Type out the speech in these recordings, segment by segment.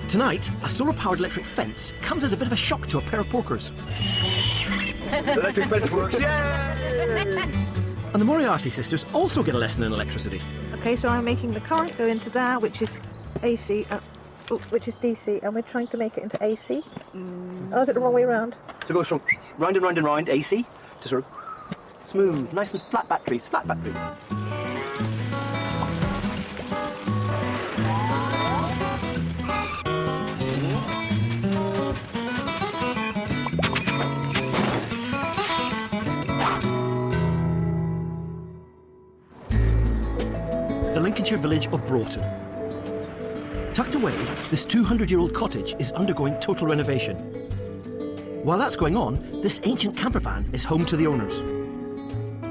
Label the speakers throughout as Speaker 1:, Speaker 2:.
Speaker 1: Tonight, a solar-powered electric fence comes as a bit of a shock to a pair of porkers.
Speaker 2: The electric fence works, yay!
Speaker 1: And the Moriarty sisters also get a lesson in electricity.
Speaker 3: Okay, so I'm making the current go into there, which is AC, which is DC, and we're trying to make it into AC. Oh, is it the wrong way around?
Speaker 2: So it goes from round and round and round, AC, to sort of smooth, nice and flat batteries,
Speaker 1: The Lincolnshire village of Broughton. Tucked away, this 200-year-old cottage is undergoing total renovation. While that's going on, this ancient camper van is home to the owners.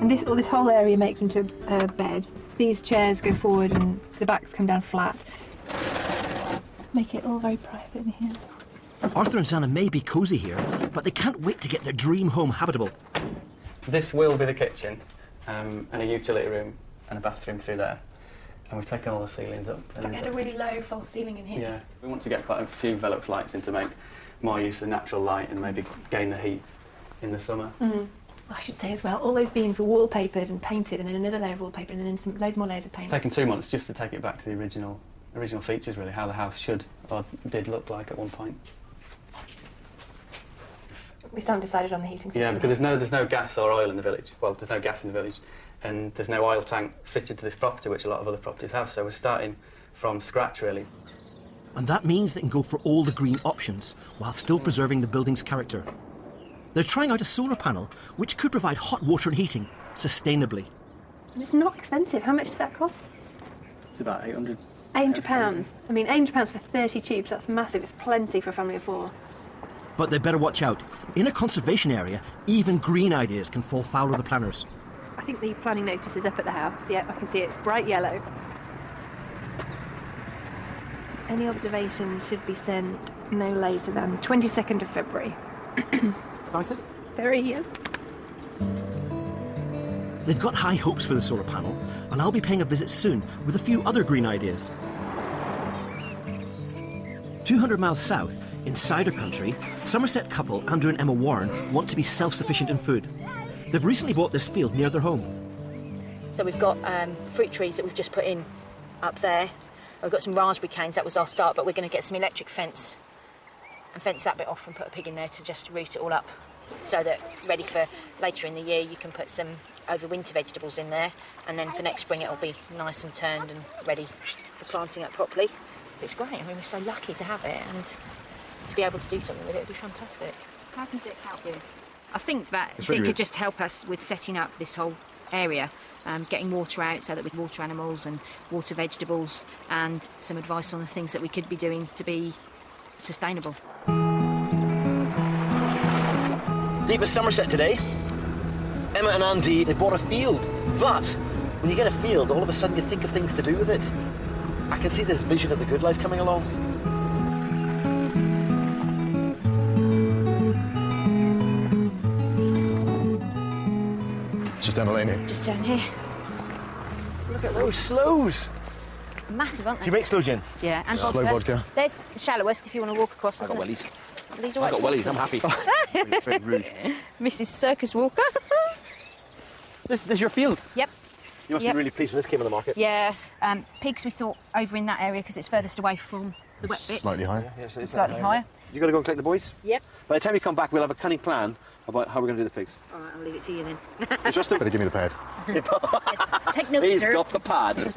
Speaker 4: And this whole area makes into a bed. These chairs go forward and the backs come down flat. Make it all very private in here.
Speaker 1: Arthur and Zana may be cosy here, but they can't wait to get their dream home habitable.
Speaker 5: This will be the kitchen, and a utility room and a bathroom through there. And we've taken all the ceilings up.
Speaker 4: We had a really low false ceiling in here.
Speaker 5: Yeah, we want to get quite a few Velux lights in to make more use of natural light and maybe gain the heat in the summer.
Speaker 4: I should say as well, all those beams were wallpapered and painted, and then another layer of wallpaper, and then loads more layers of paint.
Speaker 5: It's taken 2 months just to take it back to the original features, really, how the house should or did look like at one point.
Speaker 4: We still haven't decided on the heating system.
Speaker 5: Yeah, because there's no gas or oil in the village. Well, there's no gas in the village, and there's no oil tank fitted to this property, which a lot of other properties have. So we're starting from scratch, really.
Speaker 1: And that means they can go for all the green options while still preserving the building's character. They're trying out a solar panel which could provide hot water and heating sustainably.
Speaker 4: And it's not expensive. How much did that cost?
Speaker 5: It's about £800.
Speaker 4: £800. I mean, £800 for 30 tubes, that's massive. It's plenty for a family of 4.
Speaker 1: But they better watch out. In a conservation area, even green ideas can fall foul of the planners.
Speaker 4: I think the planning notice is up at the house. Yeah, I can see it. It's bright yellow. Any observations should be sent no later than 22nd of February.
Speaker 2: Excited?
Speaker 4: Very, yes.
Speaker 1: They've got high hopes for the solar panel, and I'll be paying a visit soon with a few other green ideas. 200 miles south, in cider country, Somerset couple Andrew and Emma Warren want to be self-sufficient in food. They've recently bought this field near their home.
Speaker 6: So we've got fruit trees that we've just put in up there. We've got some raspberry canes, that was our start, but we're going to get some electric fence and fence that bit off and put a pig in there to just root it all up so that ready for later in the year you can put some overwinter vegetables in there, and then for next spring it'll be nice and turned and ready for planting up properly. It's great. I mean, we're so lucky to have it, and to be able to do something with it would be fantastic.
Speaker 4: How can Dick help you?
Speaker 6: I think that Dick could just help us with setting up this whole area, getting water out so that we can water animals and water vegetables, and some advice on the things that we could be doing to be sustainable.
Speaker 2: Deepest Somerset today. Emma and Andy, they bought a field, but when you get a field, all of a sudden you think of things to do with it. I can see this vision of the good life coming along.
Speaker 7: Just down the lane here.
Speaker 6: Just down here.
Speaker 2: Look at those sloes.
Speaker 6: Massive, aren't they?
Speaker 2: Do you make sloe gin?
Speaker 6: Yeah, and
Speaker 7: Slow vodka.
Speaker 6: There's the shallowest if you want to walk across.
Speaker 2: I got wellies.
Speaker 6: Are these all
Speaker 2: I
Speaker 6: right?
Speaker 2: got wellies, I'm happy. It's very rude.
Speaker 6: Mrs. Circus Walker.
Speaker 2: This is your field?
Speaker 6: Yep.
Speaker 2: You must
Speaker 6: Yep.
Speaker 2: be really pleased when this came on the market.
Speaker 6: Yeah. Pigs we thought over in that area because it's furthest away from the wet bit.
Speaker 7: Slightly higher.
Speaker 2: Yeah, so it's
Speaker 6: Slightly higher.
Speaker 2: You got to go and collect the boys?
Speaker 6: Yep.
Speaker 2: By the time you come back, we'll have a cunning plan about how we're going to do the pigs.
Speaker 6: All right, I'll leave it to you then.
Speaker 2: Interesting?
Speaker 7: Better give me the pad.
Speaker 6: Take notes,
Speaker 2: He's
Speaker 6: sir.
Speaker 2: got the pad.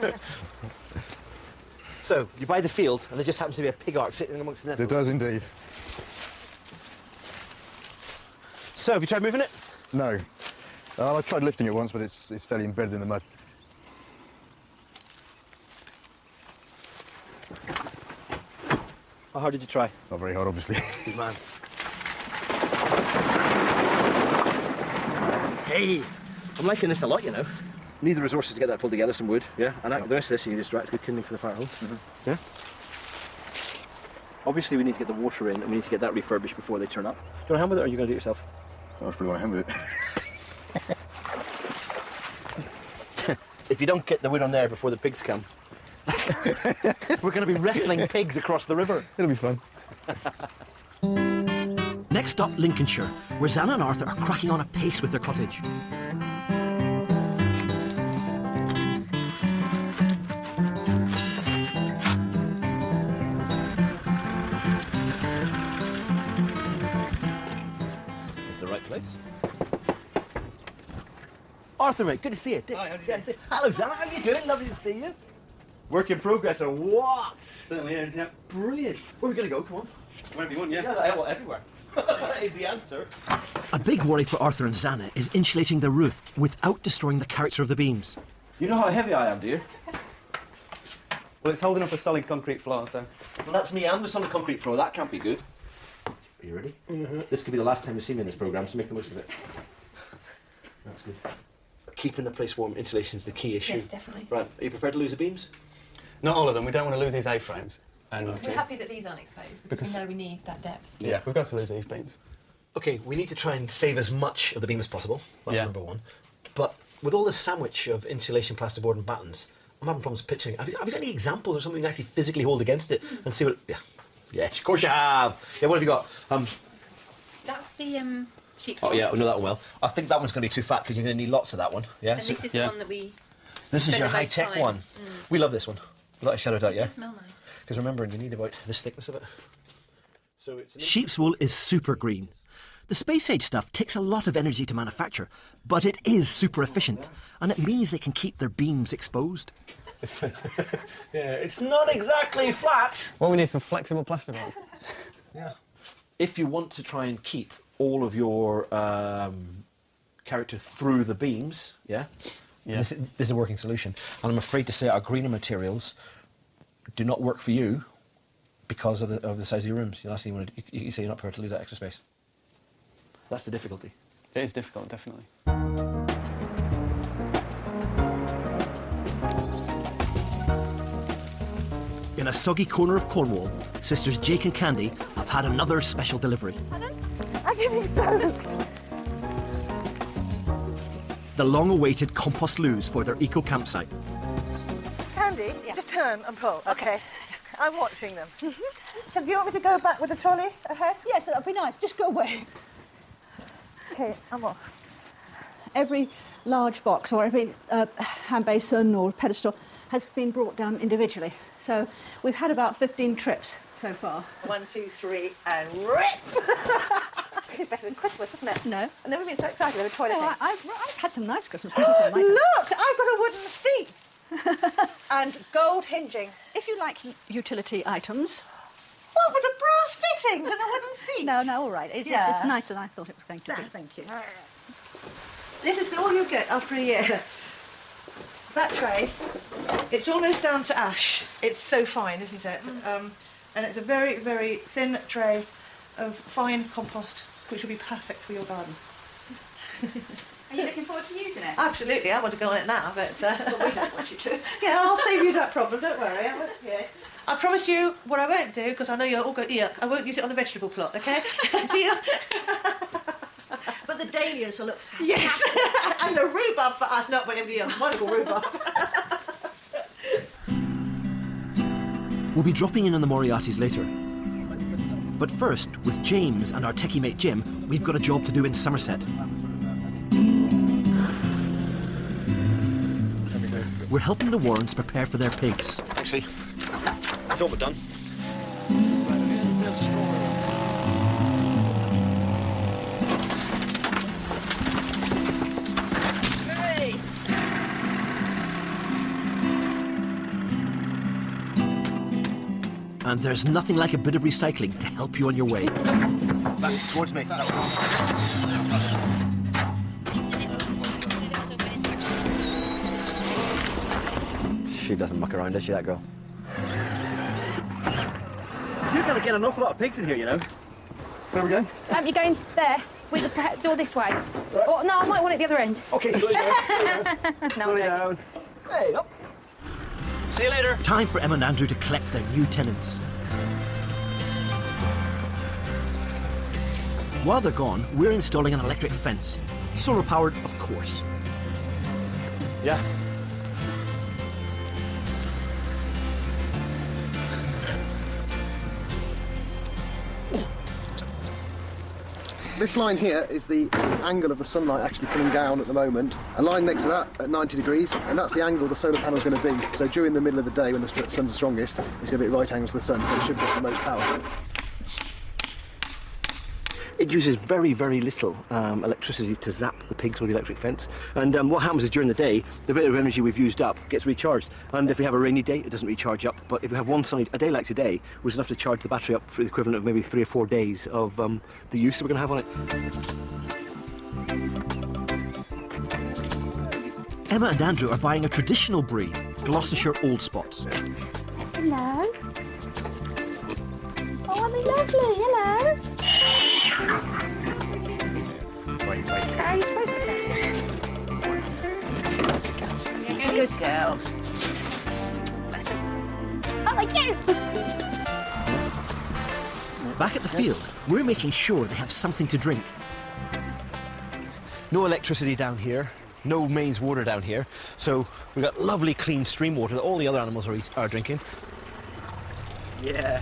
Speaker 2: So, you buy the field, and there just happens to be a pig ark sitting amongst the nettles.
Speaker 7: It does indeed.
Speaker 2: So, have you tried moving it?
Speaker 7: No. I tried lifting it once, but it's fairly embedded in the mud.
Speaker 2: How hard did you try?
Speaker 7: Not very hard, obviously.
Speaker 2: Good man. Hey, I'm liking this a lot, you know. Need the resources to get that pulled together, some wood, yeah? And the rest of this you can just direct good kindling for the fire hole. Yeah? Obviously we need to get the water in and we need to get that refurbished before they turn up. Do you want a hand with it or are you going to do it yourself?
Speaker 7: I was pretty want to hand with it.
Speaker 2: If you don't get the wood on there before the pigs come, We're going to be wrestling pigs across the river.
Speaker 7: It'll be fun.
Speaker 1: Next up, Lincolnshire, where Zana and Arthur are cracking on apace with their cottage.
Speaker 2: It's the right place. Arthur, mate, good to see you. Dick, good to see you. Hello, Zana, how you doing? Lovely to see you. Work in progress or what?
Speaker 5: Certainly is, yeah.
Speaker 2: Brilliant. Where are we going to go? Come on.
Speaker 5: Wherever you want, yeah.
Speaker 2: Yeah, well, everywhere. That is the answer.
Speaker 1: A big worry for Arthur and Zana is insulating the roof without destroying the character of the beams.
Speaker 2: You know how heavy I am, do you?
Speaker 5: Well, it's holding up a solid concrete floor, so...
Speaker 2: Well, that's me and the solid concrete floor. That can't be good. Are you ready? Mm-hmm. This could be the last time you see me in this programme, so make the most of it. That's good. Keeping the place warm, insulation is the key issue.
Speaker 4: Yes, definitely.
Speaker 2: Right, are you prepared to lose the beams?
Speaker 5: Not all of them. We don't want to lose these A-frames. And
Speaker 4: We're happy that these aren't exposed because we know we need that depth.
Speaker 5: yeah, we've got to lose these beams.
Speaker 2: Okay, we need to try and save as much of the beam as possible. That's
Speaker 5: Yeah.
Speaker 2: number one. But with all this sandwich of insulation, plasterboard and battens, I'm having problems picturing. Have you got any examples or something you can actually physically hold against it and see what... Yeah, yes, of course you have. Yeah, what have you got?
Speaker 4: That's the sheep's
Speaker 2: Oh, yeah, I know that one well. I think that one's going to be too fat because you're going to need lots of that one. Yeah.
Speaker 4: And this is the
Speaker 5: yeah.
Speaker 4: one that we...
Speaker 2: This is
Speaker 4: spend
Speaker 2: your
Speaker 4: the most
Speaker 2: high-tech
Speaker 4: time.
Speaker 2: one. We love this one. We like to shout it out,
Speaker 4: It
Speaker 2: yeah?
Speaker 4: does smell nice.
Speaker 2: Because remember, you need about this thickness of it. So it's...
Speaker 1: Sheep's wool is super green. The space-age stuff takes a lot of energy to manufacture, but it is super efficient, and it means they can keep their beams exposed.
Speaker 2: Yeah, it's not exactly flat.
Speaker 5: Well, we need some flexible plasterboard.
Speaker 2: Yeah. If you want to try and keep all of your character through the beams, yeah?
Speaker 5: Yeah.
Speaker 2: This is a working solution. And I'm afraid to say our greener materials do not work for you because of the size of your rooms. You say you're not prepared to lose that extra space. That's the difficulty.
Speaker 5: It is difficult, definitely.
Speaker 1: In a soggy corner of Cornwall, sisters Jake and Candy have had another special delivery.
Speaker 3: I give you thanks.
Speaker 1: The long-awaited compost loos for their eco-campsite.
Speaker 3: Candy, just turn and pull. Okay. I'm watching them. So do you want me to go back with the trolley ahead?
Speaker 8: Yes, that'd be nice. Just go away.
Speaker 3: Okay, I'm off.
Speaker 8: Every large box or every hand basin or pedestal has been brought down individually. So we've had about 15 trips so far.
Speaker 3: 1, 2, 3, and rip! It's better than Christmas, isn't it?
Speaker 8: No.
Speaker 3: I've never been so excited over toilet
Speaker 8: No,
Speaker 3: paper.
Speaker 8: I've had some nice Christmas presents in my
Speaker 3: Look, I've got a wooden seat and gold hinging.
Speaker 8: If you like utility items.
Speaker 3: What with the brass fittings and a wooden seat?
Speaker 8: No, all right. It's
Speaker 3: Yeah.
Speaker 8: nicer than I thought it was going to be.
Speaker 3: Thank you. This is all you get after a year. That tray, it's almost down to ash. It's so fine, isn't it? And it's a very, very thin tray of fine compost, which will be perfect for your garden.
Speaker 4: Are you looking forward to using it?
Speaker 3: Absolutely, I want to go on it now, but...
Speaker 8: Well, we don't want you to.
Speaker 3: Yeah, I'll save you that problem, don't worry. I promise you, what I won't do, because I know you'll all go, yuck, I won't use it on a vegetable plot, okay? Deal?
Speaker 8: But the dahlias will look
Speaker 3: Yes, and the rhubarb for us, not whatever else. Wonderful rhubarb.
Speaker 1: We'll be dropping in on the Moriartys later. But first, with James and our techie mate Jim, we've got a job to do in Somerset. We're helping the Warrens prepare for their pigs.
Speaker 2: Actually, it's all but done.
Speaker 1: And there's nothing like a bit of recycling to help you on your way.
Speaker 2: Back towards me. She doesn't muck around, does she, that girl? You're going to get an awful lot of pigs in here, you know.
Speaker 7: Where are we going?
Speaker 6: You're going there with the door this way.
Speaker 7: Right.
Speaker 6: Or, no, I might want it the other end.
Speaker 7: Okay, slow down.
Speaker 6: No,
Speaker 7: Slow
Speaker 6: I'm joking.
Speaker 7: down.
Speaker 2: Hey, up. See you later.
Speaker 1: Time for Em and Andrew to collect their new tenants. While they're gone, we're installing an electric fence. Solar-powered, of course.
Speaker 2: Yeah.
Speaker 7: this line here is the angle of the sunlight actually coming down at the moment. A line next to that at 90 degrees, and that's the angle the solar panel is going to be. So during the middle of the day when the sun's the strongest, it's going to be at right angles to the sun, so it should get the most power.
Speaker 1: It uses very, very little electricity to zap the pigs with the electric fence. And what happens is during the day, the bit of energy we've used up gets recharged. And if we have a rainy day, it doesn't recharge up. But if we have one side, a day like today, was enough to charge the battery up for the equivalent of maybe 3 or 4 days of the use that we're going to have on it. Emma and Andrew are buying a traditional breed, Gloucestershire Old Spots.
Speaker 4: Hello. Oh, aren't they lovely? Hello.
Speaker 7: Wait.
Speaker 4: How are you supposed to go?
Speaker 6: Good girls.
Speaker 4: Oh, they're cute.
Speaker 1: Back at the field, we're making sure they have something to drink. No electricity down here, no mains water down here, so we've got lovely clean stream water that all the other animals are drinking.
Speaker 5: Yeah.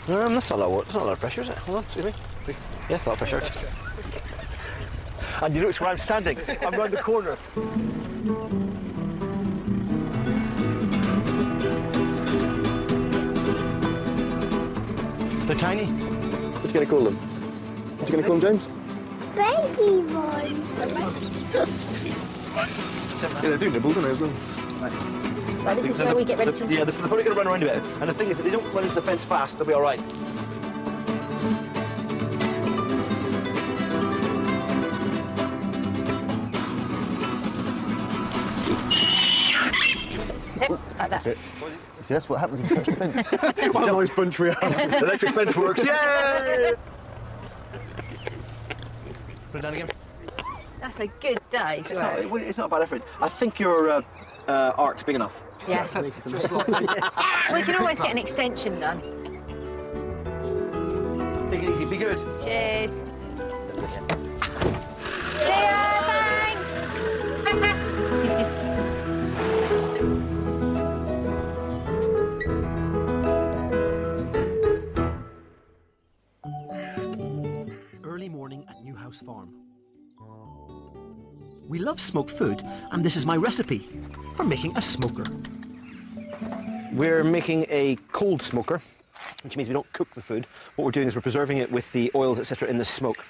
Speaker 1: That's not a lot of water. That's not a lot of pressure, is it? Hold on, excuse me. Yes, a lot of pressure. And you notice where I'm standing. I'm round the corner. They're tiny. What are you going to call them? What are you going to call them, James?
Speaker 9: Baby one.
Speaker 7: Yeah, they do nibble, don't they, as well?
Speaker 6: Right, this is where we get ready to...
Speaker 1: Yeah, they're probably going to run around a bit. And the thing is, if they don't run into the fence fast, they'll be all right.
Speaker 6: Like that.
Speaker 7: That's it. See, that's what happens if you touch the fence. What a nice bunch we are.
Speaker 1: The electric fence works. Yay! Put it down again.
Speaker 6: That's a good day.
Speaker 1: It's not a bad effort. I think your arc's big enough.
Speaker 6: Yeah. We can always get an extension done.
Speaker 1: Take it easy. Be good.
Speaker 6: Cheers. See ya, thanks.
Speaker 1: Early morning at Newhouse Farm. We love smoked food, and this is my recipe for making a smoker. We're making a cold smoker, which means we don't cook the food. What we're doing is we're preserving it with the oils, etc., in the smoke.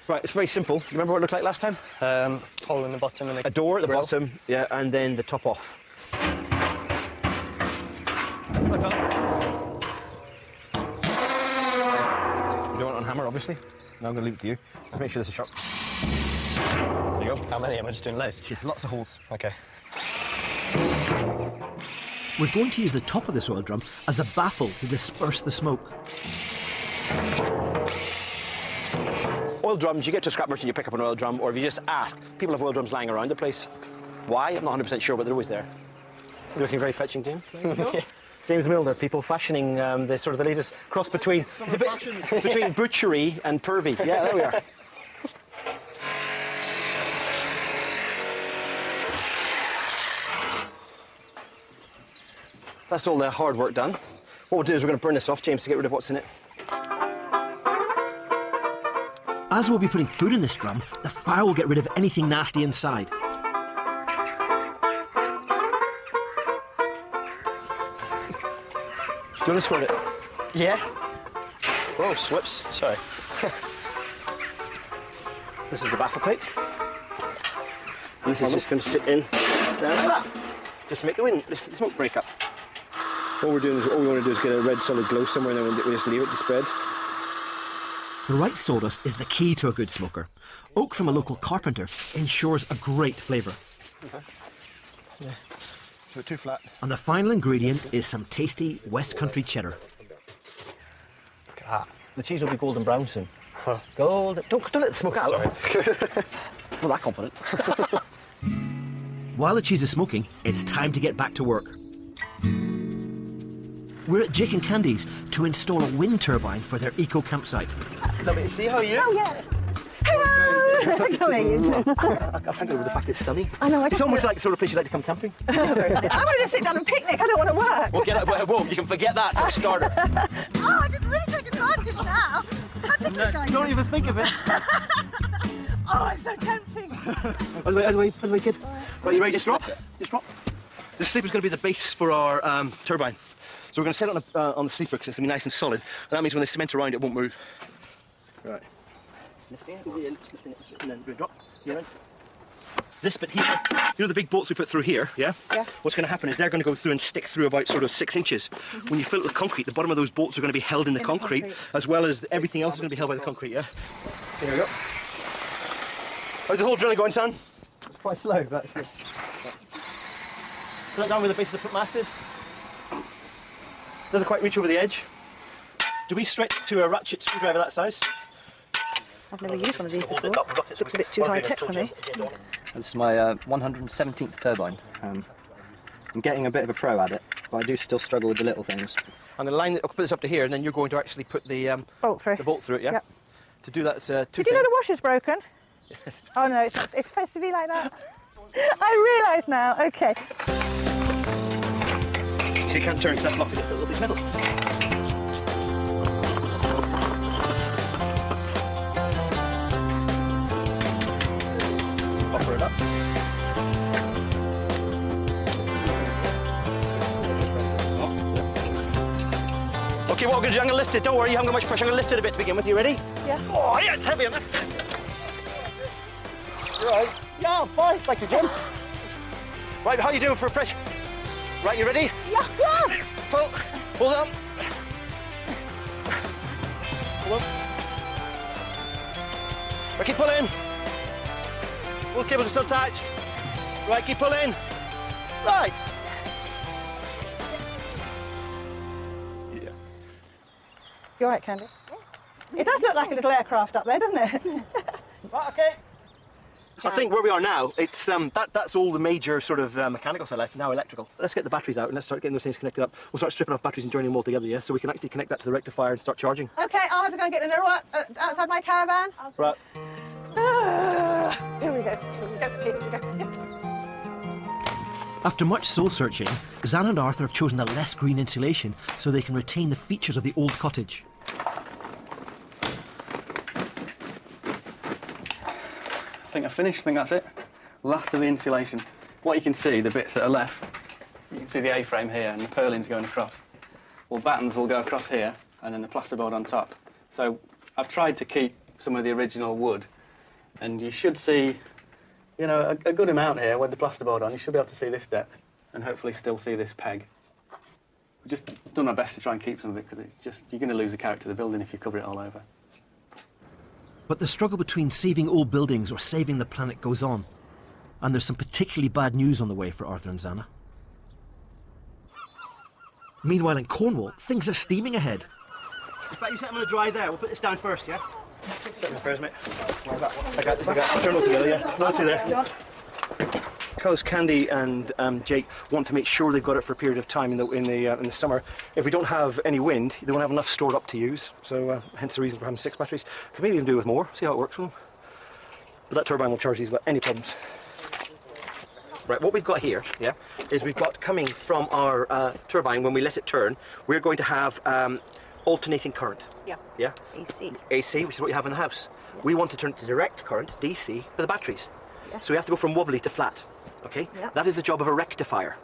Speaker 1: Right, it's very simple. You remember what it looked like last time?
Speaker 5: Hole in the bottom and
Speaker 1: A door at the bottom, yeah, and then the top off. You don't want it on hammer, obviously. No, I'm going to leave it to you. Let's make sure this is sharp. There you go.
Speaker 5: How many? Am I just doing loads?
Speaker 1: Yeah, lots of holes.
Speaker 5: Okay.
Speaker 1: We're going to use the top of this oil drum as a baffle to disperse the smoke. Oil drums, you get to a scrap merchant, you pick up an oil drum, or if you just ask, people have oil drums lying around the place. Why? I'm not 100% sure, but they're always there. You're looking very fetching, James. James Milner, people fashioning the sort of the latest cross between between butchery and pervy. Yeah, there we are. That's all the hard work done. What we'll do is we're going to burn this off, James, to get rid of what's in it. As we'll be putting food in this drum, the fire will get rid of anything nasty inside.
Speaker 5: Do you want to squirt it?
Speaker 1: Yeah.
Speaker 5: Oh, whoops. Sorry.
Speaker 1: This is the baffle plate. And this is just going to sit in down like that, just to make the smoke break up. All we want to do is get a red solid glow somewhere, and then we just leave it to spread. The right sawdust is the key to a good smoker. Oak from a local carpenter ensures a great flavour.
Speaker 7: Okay. Yeah. Not too flat.
Speaker 1: And the final ingredient is some tasty West Country cheddar.
Speaker 5: Look at that.
Speaker 1: The cheese will be golden brown soon. Huh. Golden. Don't let it smoke out. Not that confident. While the cheese is smoking, it's time to get back to work. We're at Jake and Candy's to install a wind turbine for their eco campsite. Lovely to see you. How are you?
Speaker 3: Oh, yeah. Hello! Come here.
Speaker 1: I can't get over the fact it's sunny.
Speaker 3: I know.
Speaker 1: It's almost like the sort of place you'd like to come camping.
Speaker 3: I want to sit down and picnic. I don't want to work.
Speaker 1: Well, get out. Whoa, you can forget that for a starter.
Speaker 3: Oh, I didn't really take advantage now.
Speaker 2: Don't even think of it.
Speaker 3: Oh, it's so tempting.
Speaker 2: Out of the way, kid. Right, you ready? Just drop. Just drop. This sleeper's going to be the base for our turbine. So we're going to set it on the sleeper because it's going to be nice and solid. And that means when they cement around it won't move. Right. Lifting it, and then drop. Yeah. This bit here, you know the big bolts we put through here, yeah?
Speaker 3: Yeah.
Speaker 2: What's going to happen is they're going to go through and stick through about sort of 6 inches. When you fill it with concrete, the bottom of those bolts are going to be held in the concrete, as well as everything else is going to be held by the concrete, yeah? There we go. How's the whole drilling going, son?
Speaker 10: It's quite slow, but...
Speaker 2: Put that down where the base of the mast is. Doesn't quite reach over the edge. Do we stretch to a ratchet screwdriver that size?
Speaker 3: I've never used one of these before. Looks a bit too high tech for me.
Speaker 10: This is my 117th turbine. I'm getting a bit of a pro at it, but I do still struggle with the little things.
Speaker 2: I'm going to line it, I'll put this up to here, and then you're going to actually put the
Speaker 3: Bolt through.
Speaker 2: the bolt through it, yeah?
Speaker 3: Yep.
Speaker 2: To do that, it's two
Speaker 3: Did you know the washer's broken? Oh no, it's not. It's supposed to be like that. I realise now. Okay.
Speaker 2: So you can't turn because that's locked against a little piece of metal. Offer it up. Okay, what I'm going to do, I'm going to lift it. Don't worry, you haven't got much pressure. I'm going to lift it a bit to begin with. You ready?
Speaker 3: Yeah.
Speaker 2: Oh, yeah, it's heavy enough. Right. Yeah, I'm fine. Like the gym. Right, how are you doing for pressure? Right, you ready?
Speaker 3: Yeah. Yeah.
Speaker 2: Pull. Hold on. Hold on. Right, keep pulling. All the cables are still attached. Right, keep pulling. Right. Yeah.
Speaker 3: You're right, Candy. It does look like a little aircraft up there, doesn't it?
Speaker 2: Right, okay. I think where we are now, it's that's all the major sort of mechanical side left, now electrical. Let's get the batteries out and let's start getting those things connected up. We'll start stripping off batteries and joining them all together, yeah? So we can actually connect that to the rectifier and start charging.
Speaker 3: Okay, I'll have to go and get the little one outside my caravan.
Speaker 2: Right.
Speaker 3: Here we go. Here we go.
Speaker 1: After much soul searching, Zan and Arthur have chosen a less green insulation so they can retain the features of the old cottage.
Speaker 5: I think I've finished. I think that's it. Last of the insulation. What you can see, the bits that are left, you can see the A-frame here and the purlins going across. Well, battens will go across here and then the plasterboard on top. So I've tried to keep some of the original wood, and you should see, you know, a good amount here with the plasterboard on. You should be able to see this depth and hopefully still see this peg. I've just done my best to try and keep some of it because it's just, you're going to lose the character of the building if you cover it all over.
Speaker 1: But the struggle between saving old buildings or saving the planet goes on. And there's some particularly bad news on the way for Arthur and Zana. Meanwhile, in Cornwall, things are steaming ahead.
Speaker 2: In fact, you set them on the dry there. We'll put this down first, yeah? Set them first, mate. I got this, I got it. Turn those together, yeah? No, two there. Because Candy and Jake want to make sure they've got it for a period of time in the summer. If we don't have any wind, they won't have enough stored up to use. So hence the reason for having 6 batteries. Could maybe even do with more. See how it works for them. But that turbine will charge these without any problems. Right, what we've got here, yeah, is we've got coming from our turbine when we let it turn. We're going to have alternating current.
Speaker 3: Yeah.
Speaker 2: Yeah.
Speaker 3: AC.
Speaker 2: AC, which is what you have in the house. Yeah. We want to turn it to direct current, DC, for the batteries.
Speaker 3: Yes.
Speaker 2: So we have to go from wobbly to flat. Okay?
Speaker 3: Yep.
Speaker 2: That is the job of a rectifier.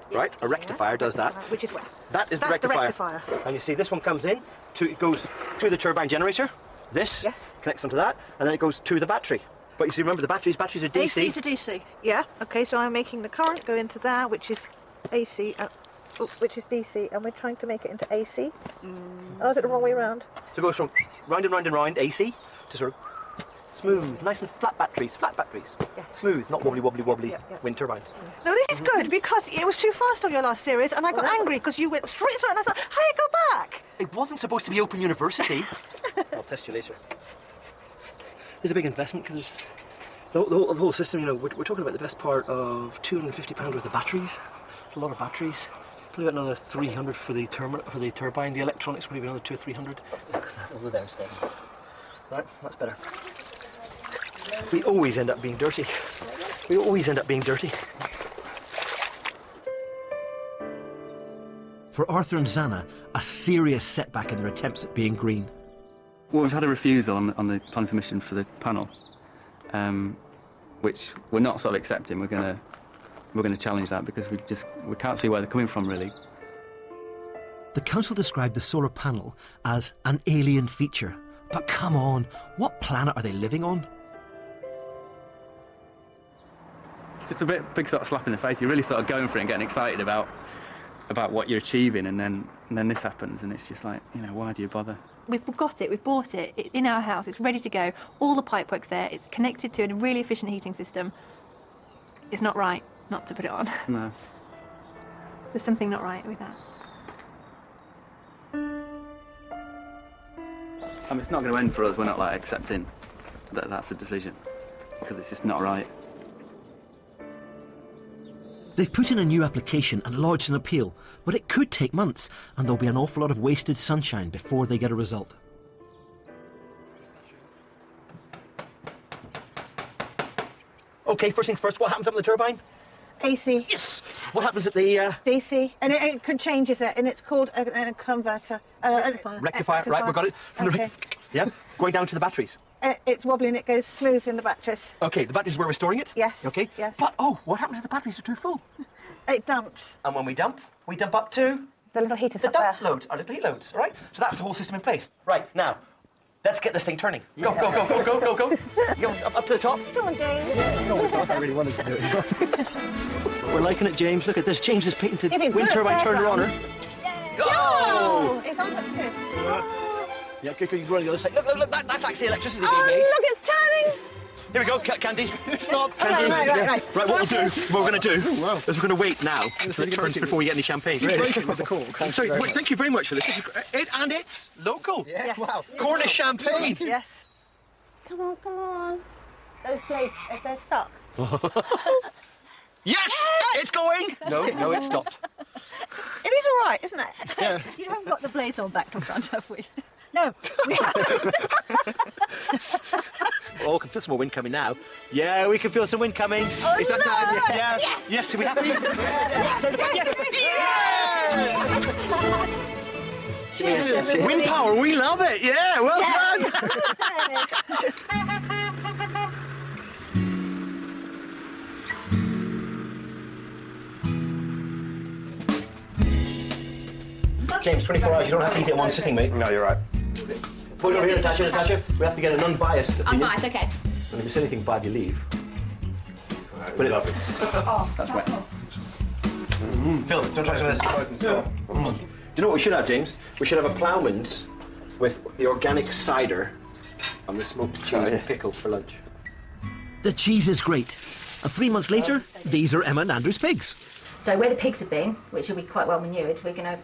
Speaker 2: Yes. Right? A rectifier does that.
Speaker 3: Which is what?
Speaker 2: That is the rectifier. And you see this one comes in, it goes to the turbine generator. This connects onto that, and then it goes to the battery. But you see, remember, the batteries are DC.
Speaker 3: AC to DC. Yeah, okay, so I'm making the current go into there, which is AC, which is DC, and we're trying to make it into AC. Oh, is it the wrong way around?
Speaker 2: So it goes from round and round and round, AC, to sort of smooth, nice and flat batteries. Yes. Smooth, not wobbly, wind turbines.
Speaker 3: No, this is good, because it was too fast on your last series, and I got angry because you went straight through it, and I thought, how do you go back?
Speaker 2: It wasn't supposed to be open university. I'll test you later. There's a big investment, because there's the whole system, you know, we're talking about the best part of £250 worth of batteries. It's a lot of batteries. Probably about another 300 for the turbine. The electronics probably another 200 or 300. Look at that over there instead. Right, that's better. We always end up being dirty.
Speaker 1: For Arthur and Zana, a serious setback in their attempts at being green.
Speaker 5: Well, we've had a refusal on the planning permission for the panel, which we're not sort of accepting. We're going to challenge that because we can't see where they're coming from, really.
Speaker 1: The council described the solar panel as an alien feature. But come on, what planet are they living on?
Speaker 5: It's just a big sort of slap in the face. You're really sort of going for it and getting excited about what you're achieving, and then this happens, and it's just like, you know, why do you bother?
Speaker 4: We've got it, we've bought it, it's in our house, it's ready to go, all the pipework's there, it's connected to a really efficient heating system. It's not right not to put it on.
Speaker 5: No.
Speaker 4: There's something not right with that.
Speaker 5: I mean, it's not going to end for us. We're not like accepting that that's a decision because it's just not right.
Speaker 1: They've put in a new application and lodged an appeal, but it could take months, and there'll be an awful lot of wasted sunshine before they get a result.
Speaker 2: Okay, first things first, what happens up at the turbine?
Speaker 3: AC.
Speaker 2: Yes! What happens at the...
Speaker 3: DC. And it could change, is it? And it's called a converter.
Speaker 2: rectifier, right, we got it. From
Speaker 3: Okay.
Speaker 2: Yeah, going down to the batteries.
Speaker 3: It's wobbling, it goes smooth in the batteries.
Speaker 2: Okay, the batteries is where we're storing it?
Speaker 3: Yes,
Speaker 2: Okay.
Speaker 3: yes.
Speaker 2: But, oh, what happens if the batteries are too full?
Speaker 3: It dumps.
Speaker 2: And when we dump up to
Speaker 3: The little heaters
Speaker 2: the
Speaker 3: up there.
Speaker 2: dump loads, our little heat loads, all right? So that's the whole system in place. Right, now, let's get this thing turning. Go, go, go, go, go, go, go. Go up to the top.
Speaker 3: Come on, James.
Speaker 7: I really wanted to do it.
Speaker 2: We're liking it, James. Look at this. James has patented
Speaker 3: Give him
Speaker 2: wind
Speaker 3: good
Speaker 2: turbine turner on her.
Speaker 3: Oh! It's on the tip.
Speaker 2: Yeah, good, you go on the other side. Look, look, look, that's actually electricity being
Speaker 3: Oh,
Speaker 2: made.
Speaker 3: look, it's turning.
Speaker 2: Here we go, Candy. It's not.
Speaker 3: Right,
Speaker 2: Candy.
Speaker 3: right.
Speaker 2: Right, what we'll do, what we're going to do, is we're going to wait now until it turns before we get any champagne. Sorry, wait, thank you very much for this. This is great. And it's local.
Speaker 3: Yes.
Speaker 2: Wow. Cornish champagne.
Speaker 3: Yes. Come on. Those blades, if they're stuck.
Speaker 2: Yes! It's going! No, it's stopped.
Speaker 3: It is all right, isn't it?
Speaker 2: Yeah.
Speaker 8: You haven't got the blades on back to front, have we? No, we haven't.
Speaker 2: Oh, I can feel some more wind coming now. Yeah, we can feel some wind coming.
Speaker 3: Oh,
Speaker 2: It's that time.
Speaker 3: look!
Speaker 2: Yeah. Yes, are we happy? Yes! Yes! Wind power, we love it. Yeah, well done. James, 24 hours, you don't have to eat it in one sitting, mate.
Speaker 10: No, you're right.
Speaker 2: Put it over here, Natasha. We have to get an unbiased opinion.
Speaker 6: Unbiased, okay.
Speaker 2: And if you say anything bad, you leave. Put it up. That's wet. Phil, don't try some of this. Do you know what we should have, James? We should have a ploughman's with the organic cider and the smoked cheese and pickle for lunch.
Speaker 1: The cheese is great. And 3 months later, these are Emma and Andrew's pigs.
Speaker 6: So where the pigs have been, which will be quite well manured, we're going to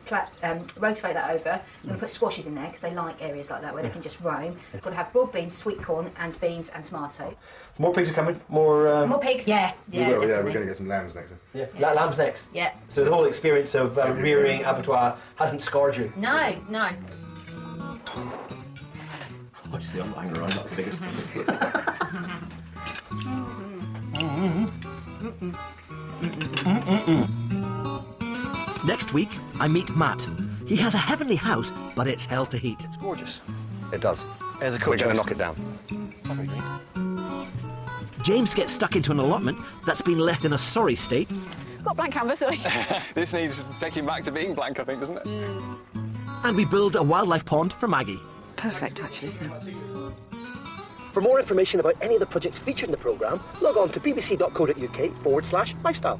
Speaker 6: rotate that over. We're going to put squashes in there because they like areas like that where they can just roam. We've got to have broad beans, sweet corn, and beans and tomato.
Speaker 2: More pigs are coming. More.
Speaker 6: More pigs? Yeah, definitely.
Speaker 11: We're going to get some lambs next.
Speaker 2: Yeah, lambs next.
Speaker 6: Yeah.
Speaker 2: So the whole experience of rearing abattoir hasn't scarred you.
Speaker 6: No.
Speaker 2: Obviously, I'm hanging around. That's the biggest.
Speaker 1: Next week, I meet Matt. He has a heavenly house, but it's hell to heat.
Speaker 2: It's gorgeous.
Speaker 10: It does.
Speaker 2: There's a
Speaker 10: We're
Speaker 2: coach.
Speaker 10: going to knock it down.
Speaker 1: James gets stuck into an allotment that's been left in a sorry state.
Speaker 12: Got blank canvas, sorry.
Speaker 13: This needs taking back to being blank, I think, doesn't it?
Speaker 1: And we build a wildlife pond for Maggie.
Speaker 12: Perfect, actually, isn't it?
Speaker 2: For more information about any of the projects featured in the programme, log on to bbc.co.uk/lifestyle.